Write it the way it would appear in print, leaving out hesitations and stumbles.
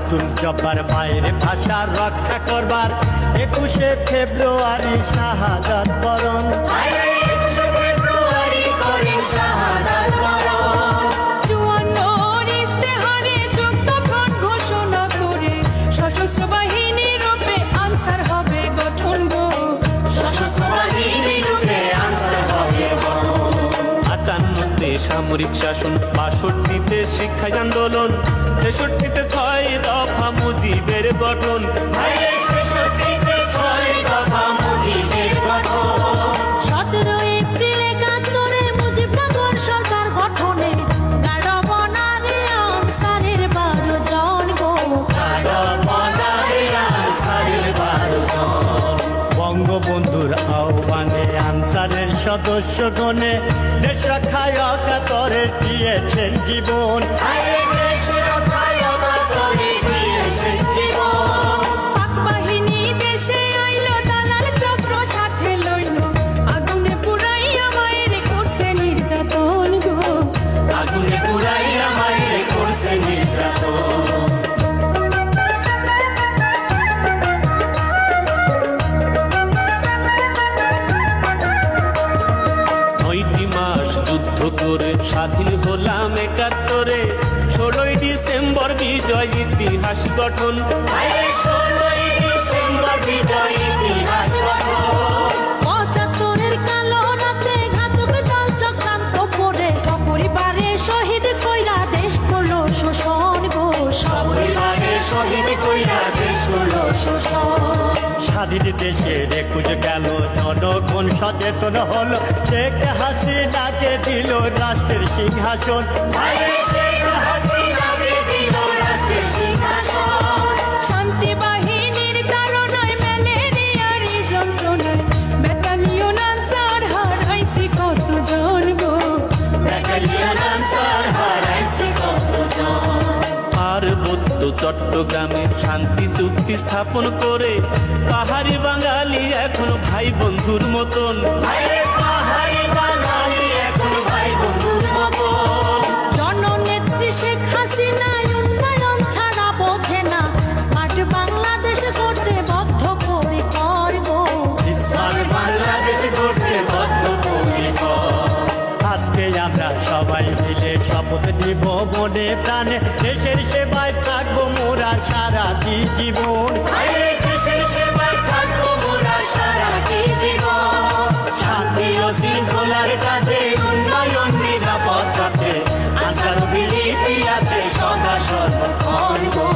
নতুন জব্বার বাইরে ভাষা রক্ষা করবার 21শে ফেব্রুয়ারি শাহাদাত বরণ। সশস্ত্র বাহিনী রূপে আনসার হবে গঠন গো, সশস্ত্র বাহিনী রূপে আনসার হবে গঠন। 58তে সামরিক শাসন, 62তে শিক্ষা আন্দোলন, 63তে 6 দফা মুজিবের গঠন। 63তে 6 দফা মুজিবের গঠন। 17 এপ্রিল 71-এ মুজিবনগর সরকার গঠনে গাড় বনারে আনসারের 12 জন গো, বঙ্গবন্ধুর আহ্বানে আনসারের সদস্যগণে দেশ রক্ষায় অকাতরে দিয়েছেন জীবন। পাক বাহিনী দেশে আইলো, দালাল চক্র সাথে লইল, আগুনে পুরাইয়া মায়ের করছে নির্যাতন গো, আগুনে পুরাইয়া মায়ের করছে নির্যাতন। 9টি মাস যুদ্ধ করে স্বাধীন হলাম 71-এ, 16ই ডিসেম্বর বিজয় ইতিহাস গঠন। 16ই ডিসেম্বর বিজয় ইতিহাস গঠন। 75-এর কালো রাতে ঘাতক দল চক্রান্ত করে সপরিবারে শহীদ কইরা দেশ করলো শোষণ গো, সপরিবারে শহীদ কইরা দেশ করলো শোষণ। স্বাধীন দেশের 21 গেল, জনগণ সচেতন হলো, শেখ হাসিনাকে দিল রাষ্ট্রের সিংহাসন। শান্তি বাহিনীর তাড়নায় ম্যালেরিয়ার যন্ত্রণায় ব্যাটালিয়ন আনসার হারাইছি কতজন গো, ব্যাটালিয়ন আনসার হারাইছি কতজন। পার্বত্য চট্টগ্রামে শান্তি চুক্তি স্থাপন করে পাহাড়ি বাঙালি এখন ভাই বন্ধুর মতন। পাহাড়ি বাঙালি এখন ভাই বন্ধুর মতন। জননেত্রী শেখ হাসিনা উন্নয়ন ছাড়া বোঝে না, স্মার্ট বাংলাদেশ করতে বদ্ধ করে করবো, স্মার্ট বাংলাদেশ করতে বদ্ধ পরিকর। আজকে আমরা সবাই মিলে শপথ নিব মনে প্রাণে, দেশের সেবায় থাকবো মোরা সারাটি জীবন। দেশের সেবায় থাকবো মোরা সারাটি জীবন। শান্তি ও শৃঙ্খলার কাজে, উন্নয়ন নিরাপত্তাতে আনসার বিলিপি আছে সদা সর্বক্ষণ গো।